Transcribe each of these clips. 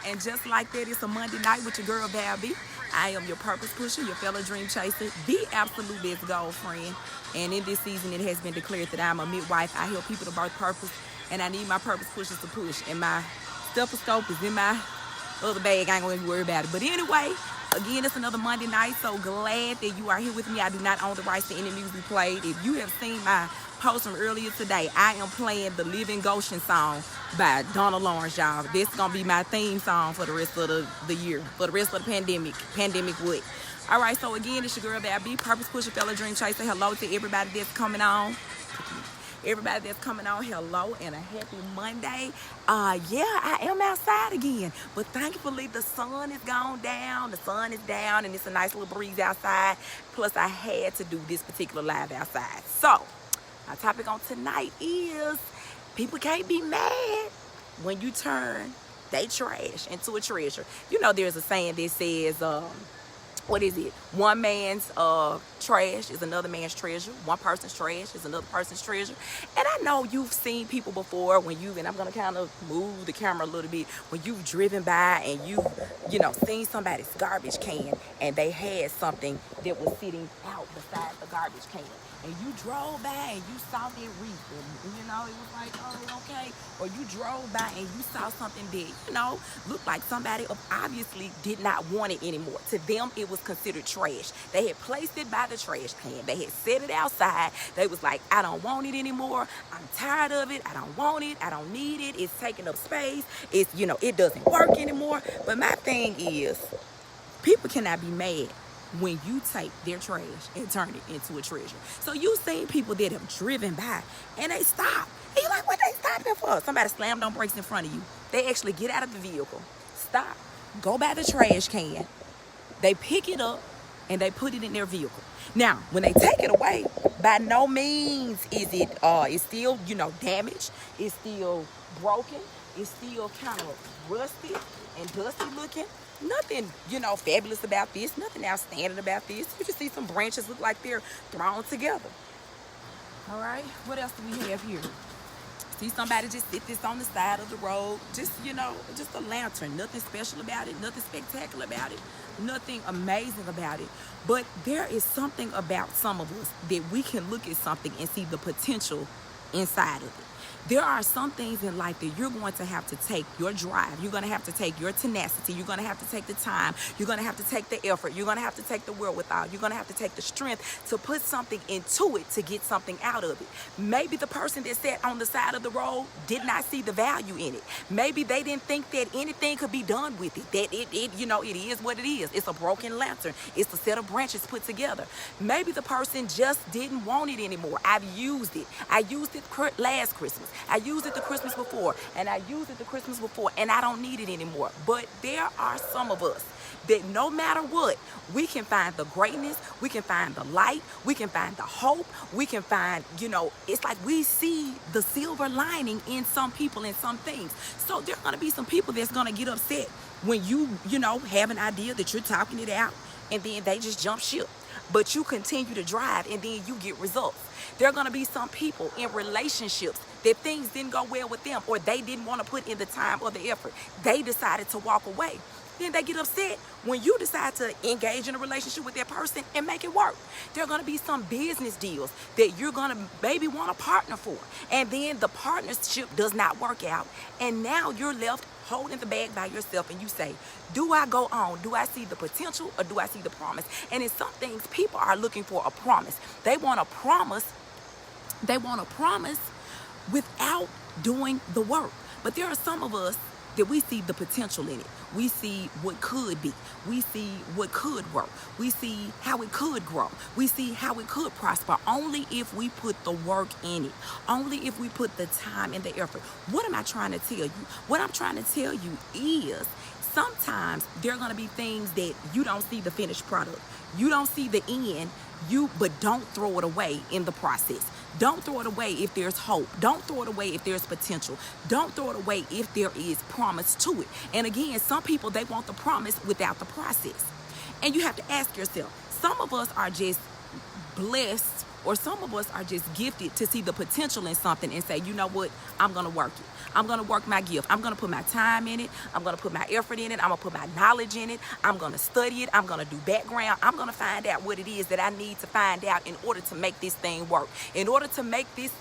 And just like that, it's a Monday night with your girl, Babby. I am your purpose pusher, your fellow dream chaser, the absolute best girlfriend. And in this season, it has been declared that I'm a midwife. I help people to birth purpose, and I need my purpose pushers to push. And my stethoscope is in my other bag. I ain't going to worry about it. But anyway, again, it's another Monday night. So glad that you are here with me. I do not own the rights to any music played. If you have seen my post from earlier today, I am playing the Living Goshen song by Donna Lawrence, y'all. This is going to be my theme song for the rest of the year, for the rest of the pandemic. Pandemic what? All right, so again, it's your girl, Babby, purpose pusher, fellow dream chaser. Hello to everybody that's coming on. Everybody that's coming on, hello and a happy Monday. Yeah, I am outside again, but thankfully the sun is gone down. The sun is down, and it's a nice little breeze outside. Plus, I had to do this particular live outside. So, my topic on tonight is people can't be mad when you turn they trash into a treasure. You know, there's a saying that says, what is it? One man's trash is another man's treasure. One person's trash is another person's treasure. And I know you've seen people before when and I'm going to kind of move the camera a little bit, when you've driven by and you know, seen somebody's garbage can and they had something that was sitting out beside the garbage can. And you drove by and you saw that wreath, and you know, it was like, oh, okay. Or you drove by and you saw something that, you know, looked like somebody obviously did not want it anymore. To them, it was considered trash. They had placed it by the trash can. They had set it outside. They was like, I don't want it anymore. I'm tired of it. I don't want it. I don't need it. It's taking up space. It's, you know, it doesn't work anymore. But my thing is, people cannot be mad when you take their trash and turn it into a treasure. So you've seen people that have driven by and they stop. And you're like, what they stopping for? Somebody slammed on brakes in front of you. They actually get out of the vehicle, stop, go by the trash can, they pick it up, and they put it in their vehicle. Now, when they take it away, by no means is it, it's still, you know, damaged. It's still broken. It's still kind of rusty and dusty looking. Nothing, you know, fabulous about this. Nothing outstanding about this. You just see some branches look like they're thrown together. All right, what else do we have here? See somebody just sit this on the side of the road. Just, you know, just a lantern. Nothing special about it. Nothing spectacular about it. Nothing amazing about it. But there is something about some of us that we can look at something and see the potential inside of it. There are some things in life that you're going to have to take your drive. You're going to have to take your tenacity. You're going to have to take the time. You're going to have to take the effort. You're going to have to take the wherewithal. You're going to have to take the strength to put something into it to get something out of it. Maybe the person that sat on the side of the road did not see the value in it. Maybe they didn't think that anything could be done with it. That it you know, it is what it is. It's a broken lantern. It's a set of branches put together. Maybe the person just didn't want it anymore. I've used it. I used it last Christmas. I used it the Christmas before, and I used it the Christmas before, and I don't need it anymore. But there are some of us that no matter what, we can find the greatness, we can find the light, we can find the hope, we can find, you know, it's like we see the silver lining in some people and some things. So there are going to be some people that's going to get upset when you know, have an idea that you're talking it out, and then they just jump ship. But you continue to drive, and then you get results. There are going to be some people in relationships that things didn't go well with them, or they didn't want to put in the time or the effort. They decided to walk away. Then they get upset when you decide to engage in a relationship with that person and make it work. There are going to be some business deals that you're going to maybe want a partner for, and then the partnership does not work out, and now you're left holding the bag by yourself, and you say, do I go on? Do I see the potential, or do I see the promise? And in some things, people are looking for a promise. They want a promise. They want a promise without doing the work. But there are some of us that we see the potential in it. We see what could be. We see what could work. We see how it could grow. We see how it could prosper, only if we put the work in it. Only if we put the time and the effort. What am I trying to tell you? What I'm trying to tell you is sometimes there are going to be things that you don't see the finished product. You don't see the end, but don't throw it away in the process. Don't throw it away if there's hope. Don't throw it away if there's potential. Don't throw it away if there is promise to it. And again, some people, they want the promise without the process. And you have to ask yourself, some of us are just blessed, or some of us are just gifted to see the potential in something and say, you know what, I'm going to work it. I'm going to work my gift. I'm going to put my time in it. I'm going to put my effort in it. I'm going to put my knowledge in it. I'm going to study it. I'm going to do background. I'm going to find out what it is that I need to find out in order to make this thing work, in order to make this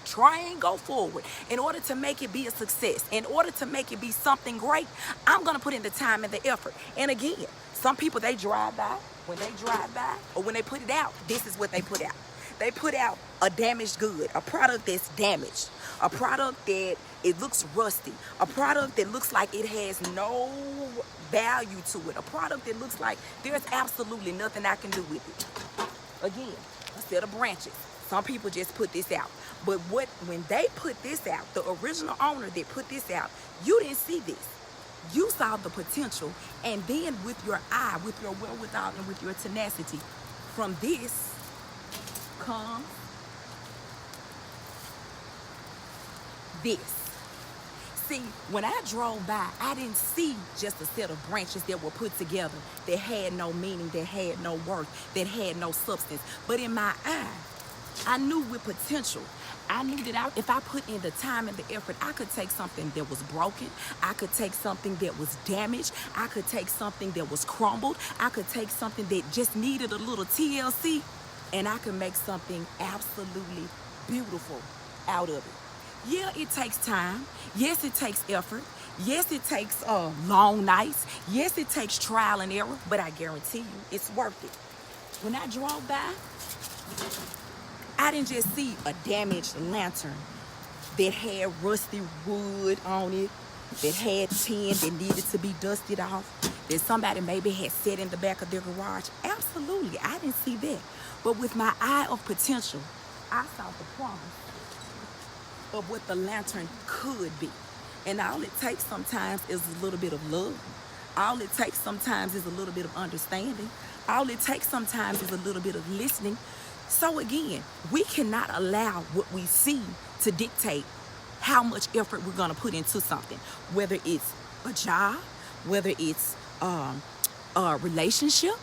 train go forward, in order to make it be a success, in order to make it be something great. I'm going to put in the time and the effort. And again, some people, they drive by. When they drive by or when they put it out, this is what they put out. They put out a damaged good, a product that's damaged, a product that it looks rusty, a product that looks like it has no value to it, a product that looks like there's absolutely nothing I can do with it. Again, a set of branches. Some people just put this out. But when they put this out, the original owner that put this out, you didn't see this. You saw the potential, and then with your eye, with your wherewithal, and with your tenacity, from this comes this. See, when I drove by, I didn't see just a set of branches that were put together that had no meaning, that had no worth, that had no substance. But in my eye, I knew with potential. I knew that if I put in the time and the effort, I could take something that was broken. I could take something that was damaged. I could take something that was crumbled. I could take something that just needed a little TLC, and I could make something absolutely beautiful out of it. Yeah, it takes time. Yes, it takes effort. Yes, it takes long nights. Yes, it takes trial and error, but I guarantee you it's worth it. When I drove by, I didn't just see a damaged lantern that had rusty wood on it, that had tin that needed to be dusted off, that somebody maybe had set in the back of their garage. Absolutely, I didn't see that. But with my eye of potential, I saw the promise of what the lantern could be. And all it takes sometimes is a little bit of love. All it takes sometimes is a little bit of understanding. All it takes sometimes is a little bit of listening. So again, we cannot allow what we see to dictate how much effort we're going to put into something, whether it's a job, whether it's a relationship,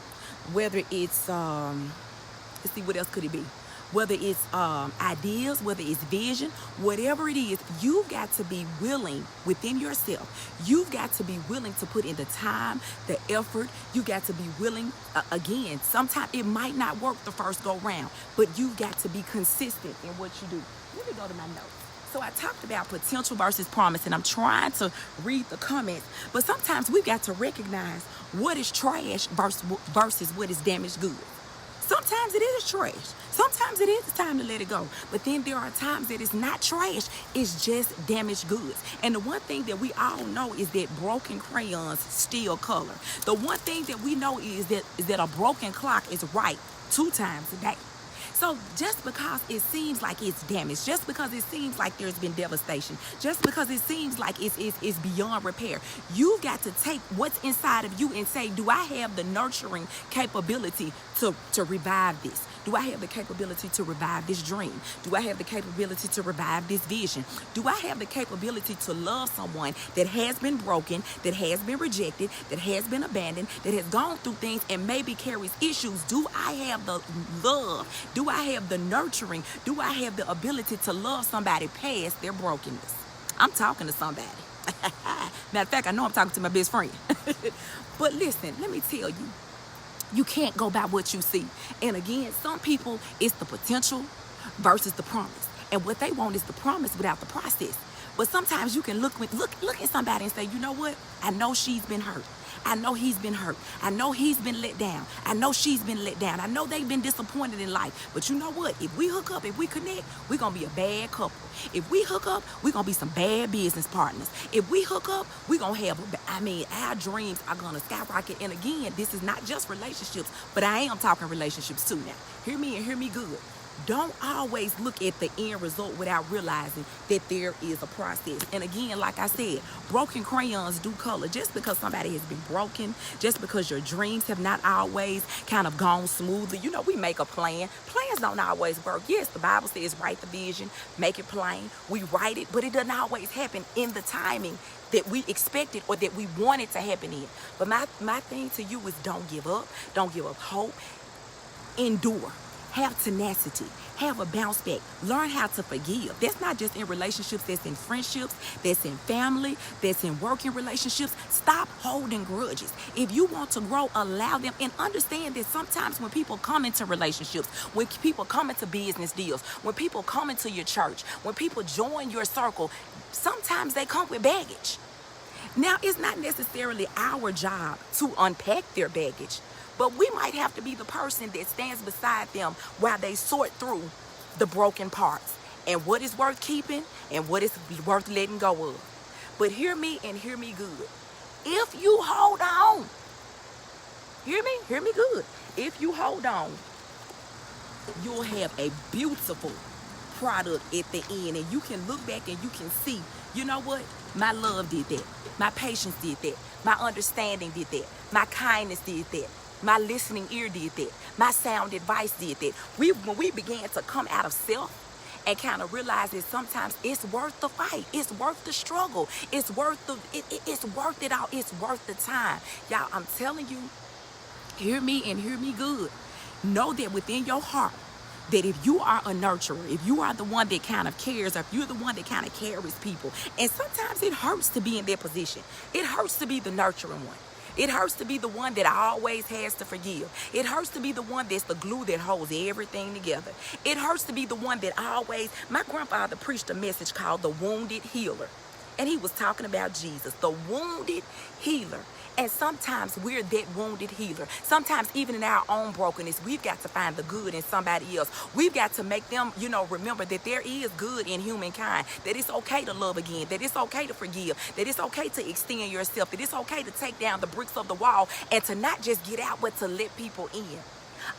whether it's, let's see, what else could it be? Whether it's ideas, whether it's vision, whatever it is, you've got to be willing within yourself. You've got to be willing to put in the time, the effort. You got to be willing, again, sometimes it might not work the first go round, but you've got to be consistent in what you do. Let me go to my notes. So I talked about potential versus promise, and I'm trying to read the comments, but sometimes we've got to recognize what is trash versus what is damaged goods. Sometimes it is trash. Sometimes it is time to let it go. But then there are times that it's not trash. It's just damaged goods. And the one thing that we all know is that broken crayons steal color. The one thing that we know is that a broken clock is right 2 times a day. So just because it seems like it's damaged, just because it seems like there's been devastation, just because it seems like it's beyond repair, you've got to take what's inside of you and say, do I have the nurturing capability to revive this? Do I have the capability to revive this dream? Do I have the capability to revive this vision? Do I have the capability to love someone that has been broken, that has been rejected, that has been abandoned, that has gone through things and maybe carries issues? Do I have the love? Do I have the nurturing? Do I have the ability to love somebody past their brokenness? I'm talking to somebody. Matter of fact, I know I'm talking to my best friend. But listen, let me tell you, you can't go by what you see. And again, some people, it's the potential versus the promise. And what they want is the promise without the process. But sometimes you can look at somebody and say, you know what? I know she's been hurt. I know he's been hurt. I know he's been let down. I know she's been let down. I know they've been disappointed in life. But you know what? If we hook up, if we connect, we're going to be a bad couple. If we hook up, we're going to be some bad business partners. If we hook up, we're going to have, our dreams are going to skyrocket. And again, this is not just relationships, but I am talking relationships too now. Hear me and hear me good. Don't always look at the end result without realizing that there is a process. And again, like I said, broken crayons do color. Just because somebody has been broken, just because your dreams have not always kind of gone smoothly. You know, we make a plan. Plans don't always work. Yes, the Bible says write the vision, make it plain. We write it, but it doesn't always happen in the timing that we expected or that we wanted to happen in. But my thing to you is don't give up. Don't give up hope. Endure. Have tenacity, Have a bounce back. Learn how to forgive. That's not just in relationships, that's in friendships, that's in family, that's in working relationships. Stop holding grudges. If you want to grow, allow them, and understand that sometimes when people come into relationships, when people come into business deals, when people come into your church, when people join your circle, sometimes they come with baggage. Now, it's not necessarily our job to unpack their baggage, but we might have to be the person that stands beside them while they sort through the broken parts and what is worth keeping and what is worth letting go of. But hear me and hear me good. If you hold on, hear me good. If you hold on, you'll have a beautiful product at the end, and you can look back and you can see, you know what? My love did that. My patience did that. My understanding did that. My kindness did that. My listening ear did that. My sound advice did that. When we began to come out of self and kind of realize that sometimes it's worth the fight. It's worth the struggle. It's worth it's worth it all. It's worth the time. Y'all, I'm telling you, hear me and hear me good. Know that within your heart, that if you are a nurturer, if you are the one that kind of cares, or if you're the one that kind of carries people, and sometimes it hurts to be in that position. It hurts to be the nurturing one. It hurts to be the one that always has to forgive. It hurts to be the one that's the glue that holds everything together. It hurts to be the one that always, my grandfather preached a message called the wounded healer. And he was talking about Jesus, the wounded healer. And sometimes we're that wounded healer. Sometimes even in our own brokenness, we've got to find the good in somebody else. We've got to make them, remember that there is good in humankind, that it's okay to love again, that it's okay to forgive, that it's okay to extend yourself, that it's okay to take down the bricks of the wall and to not just get out, but to let people in.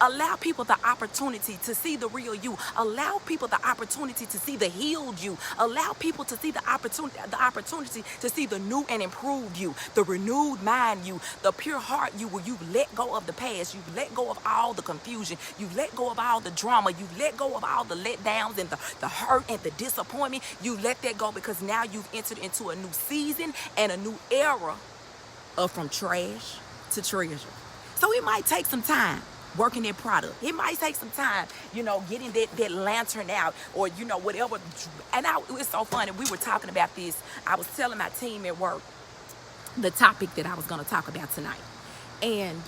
Allow people the opportunity to see the real you. Allow people the opportunity to see the healed you. Allow people to see the opportunity to see the new and improved you, the renewed mind you, the pure heart you, where you've let go of the past. You've let go of all the confusion. You've let go of all the drama. You've let go of all the letdowns and the hurt and the disappointment. You let that go because now you've entered into a new season and a new era of from trash to treasure. So it might take some time working that product. It might take some time, getting that lantern out, or, whatever. And it's so funny. We were talking about this. I was telling my team at work the topic that I was going to talk about tonight. And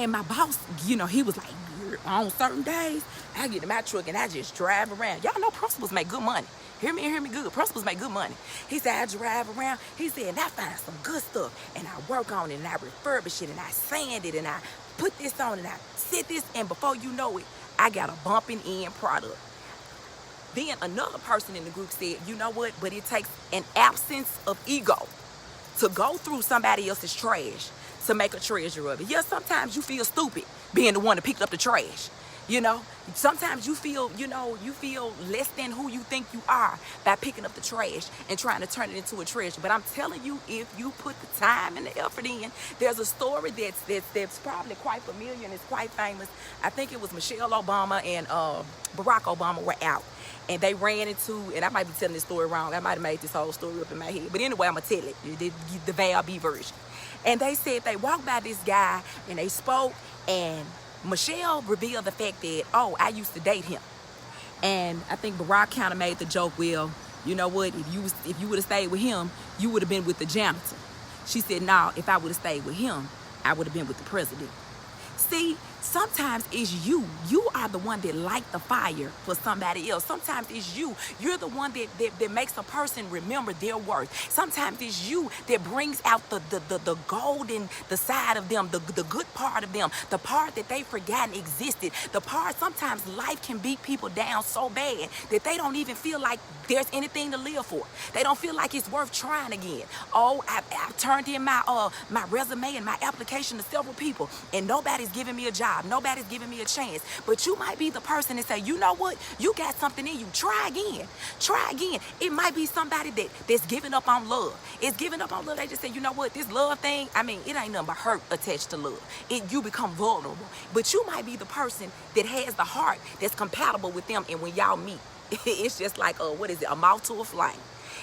my boss, he was like, on certain days, I get in my truck and I just drive around. Y'all know principals make good money. Hear me and hear me good. Principals make good money. He said, I drive around. He said, and I find some good stuff, and I work on it, and I refurbish it, and I sand it, and I put this on, and I sit this, and before you know it, I got a bumping end product. Then another person in the group said, you know what, but it takes an absence of ego to go through somebody else's trash to make a treasure of it. Yeah, sometimes you feel stupid being the one that picked up the trash. Sometimes you feel less than who you think you are by picking up the trash and trying to turn it into a treasure. But I'm telling you, if you put the time and the effort in, there's a story that's probably quite familiar and it's quite famous. I think it was Michelle Obama and Barack Obama were out. And they ran into, and I might be telling this story wrong. I might have made this whole story up in my head. But anyway, I'm going to tell it, the Val B version. And they said they walked by this guy and they spoke, and Michelle revealed the fact that, I used to date him. And I think Barack kind of made the joke, well, you know what, if you would have stayed with him, you would have been with the janitor. She said, no, if I would have stayed with him, I would have been with the president. See, sometimes it's you. You are the one that light the fire for somebody else. Sometimes it's you. You're the one that makes a person remember their worth. Sometimes it's you that brings out the golden, the side of them, the good part of them, the part that they've forgotten existed. The part, sometimes life can beat people down so bad that they don't even feel like there's anything to live for. They don't feel like it's worth trying again. I've turned in my resume and my application to several people, and nobody's giving me a job. Nobody's giving me a chance. But you might be the person that say, you know what? You got something in you. Try again. Try again. It might be somebody that's giving up on love. It's giving up on love. They just say, you know what? This love thing, it ain't nothing but hurt attached to love. You become vulnerable. But you might be the person that has the heart that's compatible with them, and when y'all meet, it's just like, a mouth to a flame.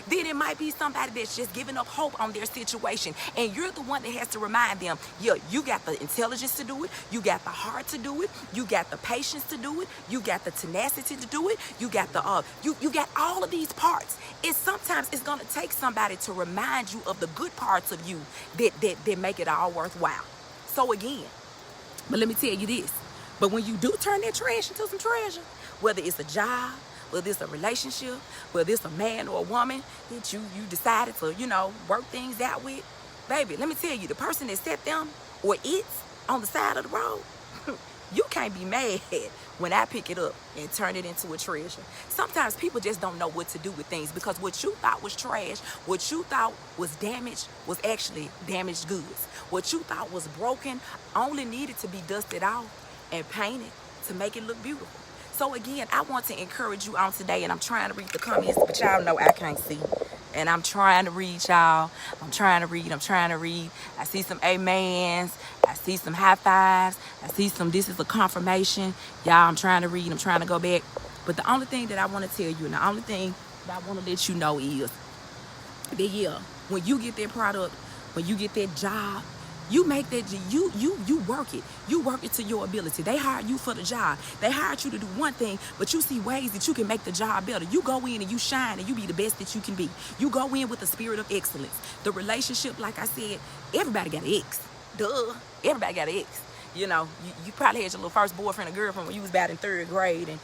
Then it might be somebody that's just giving up hope on their situation. And you're the one that has to remind them, yeah, you got the intelligence to do it. You got the heart to do it. You got the patience to do it. You got the tenacity to do it. You got the, you got all of these parts. Sometimes it's going to take somebody to remind you of the good parts of you that make it all worthwhile. So again, but let me tell you this. But when you do turn that trash into some treasure, whether it's a job, whether it's a relationship, whether it's a man or a woman that you decided to, work things out with, baby, let me tell you, the person that set them or it's on the side of the road, you can't be mad when I pick it up and turn it into a treasure. Sometimes people just don't know what to do with things because what you thought was trash, what you thought was damaged, was actually damaged goods. What you thought was broken only needed to be dusted off and painted to make it look beautiful. So again, I want to encourage you on today, and I'm trying to read the comments, but y'all know I can't see. And I'm trying to read, y'all. I'm trying to read. I see some amens. I see some high fives. I see some, this is a confirmation. Y'all, I'm trying to read. I'm trying to go back. But the only thing that I want to tell you, and the only thing that I want to let you know is that, yeah, when you get that product, when you get that job, you make that, you work it. You work it to your ability. They hired you for the job. They hired you to do one thing, but you see ways that you can make the job better. You go in and you shine and you be the best that you can be. You go in with the spirit of excellence. The relationship, like I said, everybody got an ex. Duh. Everybody got an ex. You probably had your little first boyfriend or girlfriend when you was about in 3rd grade, and,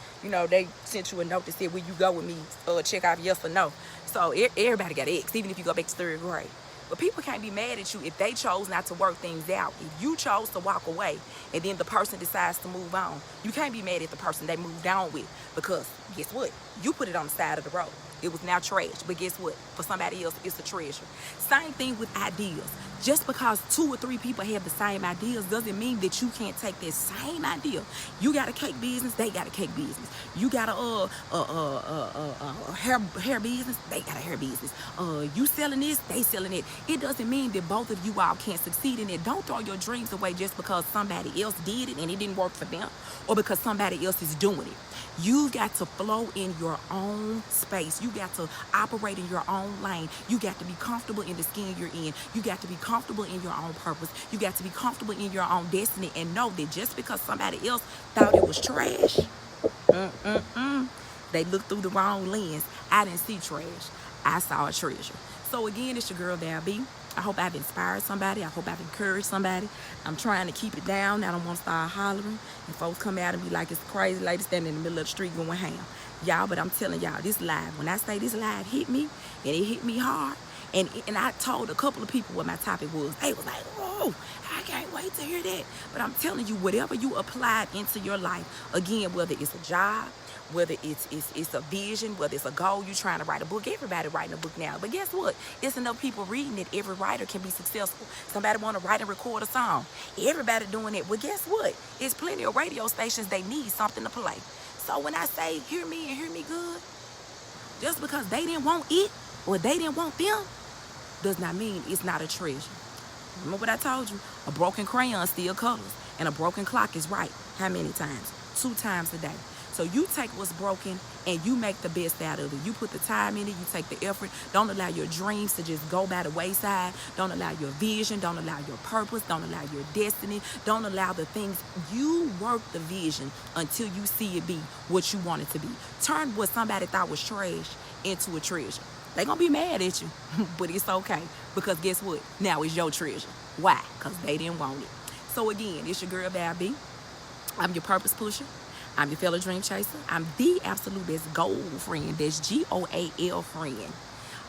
they sent you a note that said, will you go with me? Check off yes or no. So everybody got an ex, even if you go back to 3rd grade. But people can't be mad at you if they chose not to work things out. If you chose to walk away and then the person decides to move on, you can't be mad at the person they moved on with because guess what? You put it on the side of the road. It was now trash, but guess what? For somebody else, it's a treasure. Same thing with ideas. Just because 2 or 3 people have the same ideas doesn't mean that you can't take that same idea. You got a cake business, they got a cake business. You got a hair business, they got a hair business. You selling this, they selling it. It doesn't mean that both of you all can't succeed in it. Don't throw your dreams away just because somebody else did it and it didn't work for them, or because somebody else is doing it. You got to flow in your own space. You got to operate in your own lane. You got to be comfortable in the skin you're in. You got to be comfortable in your own purpose. You got to be comfortable in your own destiny and know that just because somebody else thought it was trash, they looked through the wrong lens. I didn't see trash. I saw a treasure. So again, it's your girl, Val B. I hope I've inspired somebody. I hope I've encouraged somebody. I'm trying to keep it down. I don't want to start hollering. And folks come out and be like, it's a crazy lady standing in the middle of the street going ham. Y'all, but I'm telling y'all, this live, when I say this live hit me, and it hit me hard, and I told a couple of people what my topic was. They was like, oh, I can't wait to hear that. But I'm telling you, whatever you applied into your life, again, whether it's a job, whether it's a vision, whether it's a goal, you're trying to write a book. Everybody writing a book now. But guess what? It's enough people reading it. Every writer can be successful. Somebody want to write and record a song. Everybody doing it. Well, guess what? It's plenty of radio stations. They need something to play. So when I say hear me and hear me good, just because they didn't want it or they didn't want them does not mean it's not a treasure. Remember what I told you? A broken crayon still colors, and a broken clock is right. How many times? 2 times a day. So you take what's broken and you make the best out of it. You put the time in it, you take the effort. Don't allow your dreams to just go by the wayside. Don't allow your vision, don't allow your purpose, don't allow your destiny. Don't allow the things. You work the vision until you see it be what you want it to be. Turn what somebody thought was trash into a treasure. They're going to be mad at you, but it's okay. Because guess what? Now it's your treasure. Why? Because they didn't want it. So again, it's your girl, Val B. I'm your purpose pusher. I'm your fellow dream chaser. I'm the absolute best goal friend. That's GOAL friend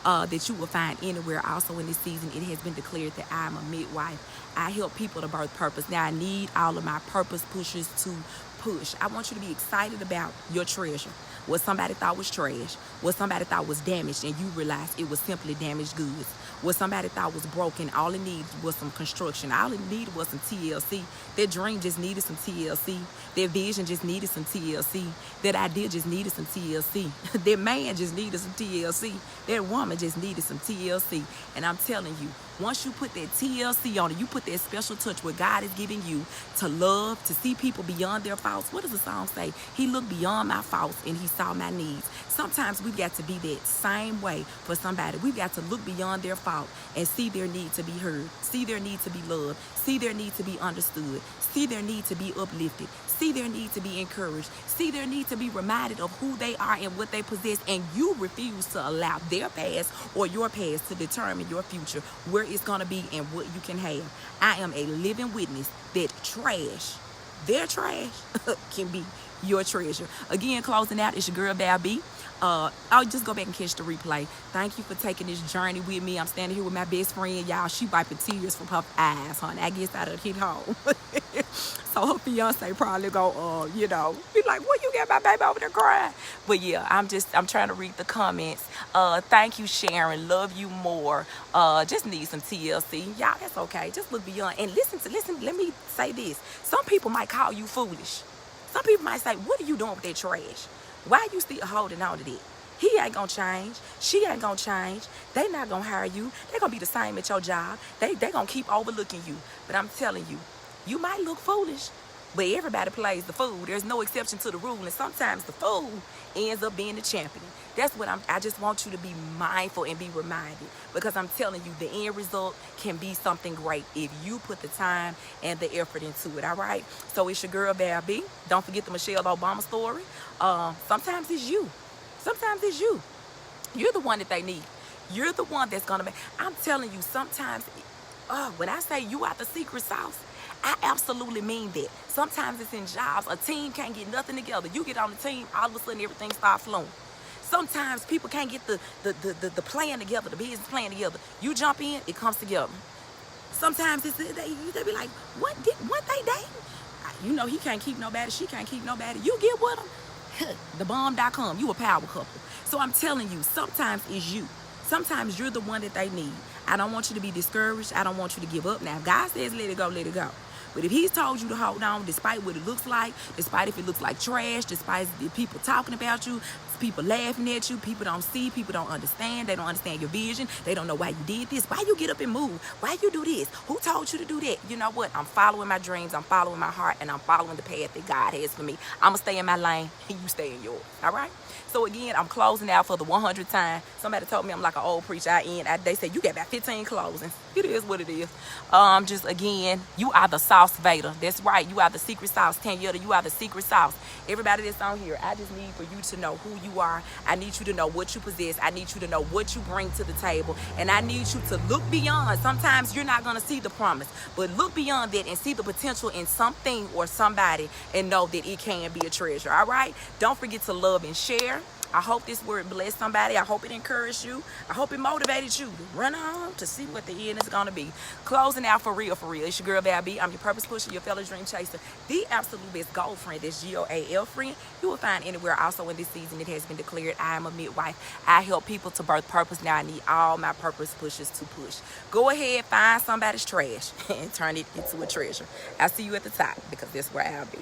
that you will find anywhere. Also in this season, it has been declared that I'm a midwife. I help people to birth purpose. Now I need all of my purpose pushers to push. I want you to be excited about your treasure. What somebody thought was trash, what somebody thought was damaged, and you realize it was simply damaged goods. What somebody thought was broken, all it needed was some construction. All it needed was some TLC. That dream just needed some TLC. That vision just needed some TLC. That idea just needed some TLC. That man just needed some TLC. That woman just needed some TLC. And I'm telling you, once you put that TLC on it, you put that special touch what God is giving you to love, to see people beyond their faults faults. What does the song say? He looked beyond my faults and he saw my needs. Sometimes we've got to be that same way for somebody. We've got to look beyond their fault and see their need to be heard, see their need to be loved, see their need to be understood, see their need to be uplifted, see their need to be encouraged, see their need to be reminded of who they are and what they possess, and you refuse to allow their past or your past to determine your future, where it's going to be and what you can have. I am a living witness that trash, their trash, can be your treasure. Again, closing out, it's your girl Val B. I'll just go back and catch the replay. Thank you for taking this journey with me. I'm standing here with my best friend, y'all. She wiping tears from her eyes, honey. I guess I done hit home. So her fiance probably go, be like, what you got my baby over there crying? But yeah, I'm trying to read the comments. Thank you, Sharon. Love you more. Just need some TLC. Y'all, that's okay. Just look beyond. And listen, let me say this. Some people might call you foolish. Some people might say, what are you doing with that trash? Why you still holding on to that? He ain't gonna change. She ain't gonna change. They not gonna hire you. They gonna be the same at your job. They gonna keep overlooking you. But I'm telling you, you might look foolish, but everybody plays the fool. There's no exception to the rule, and sometimes the fool ends up being the champion. That's what I just want you to be mindful and be reminded, because I'm telling you, the end result can be something great if you put the time and the effort into it, all right? So it's your girl, Val B. Don't forget the Michelle Obama story. Sometimes it's you. Sometimes it's you. You're the one that they need. You're the one that's going to make. I'm telling you, sometimes, when I say you are the secret sauce, I absolutely mean that. Sometimes it's in jobs. A team can't get nothing together. You get on the team, all of a sudden everything starts flowing. Sometimes people can't get the plan together, the business plan together. You jump in, it comes together. Sometimes they be like, what they dating? He can't keep nobody, she can't keep nobody. You get with them, thebomb.com, you a power couple. So I'm telling you, sometimes it's you. Sometimes you're the one that they need. I don't want you to be discouraged. I don't want you to give up. Now, if God says let it go, let it go. But if he's told you to hold on, despite what it looks like, despite if it looks like trash, despite the people talking about you, people laughing at you, people don't see, people don't understand, they don't understand your vision, they don't know why you did this, why you get up and move, why you do this, who told you to do that? You know what? I'm following my dreams, I'm following my heart, and I'm following the path that God has for me. I'm going to stay in my lane, and you stay in yours, all right? So again, I'm closing out for the 100th time. Somebody told me I'm like an old preacher. They say you got about 15 closings. It is what it is. Just again, you are the sauce Vader. That's right. You are the secret sauce. Tanyetta, you are the secret sauce. Everybody that's on here, I just need for you to know who you are. I need you to know what you possess. I need you to know what you bring to the table. And I need you to look beyond. Sometimes you're not going to see the promise, but look beyond that and see the potential in something or somebody and know that it can be a treasure. All right? Don't forget to love and share. I hope this word blessed somebody. I hope it encouraged you. I hope it motivated you to run on to see what the end is going to be. Closing out for real, for real. It's your girl, Val B. I'm your purpose pusher, your fellow dream chaser, the absolute best goal friend. That's GOAL friend. You will find anywhere. Also in this season, it has been declared I am a midwife. I help people to birth purpose. Now I need all my purpose pushers to push. Go ahead, find somebody's trash and turn it into a treasure. I'll see you at the top, because that's where I'll be.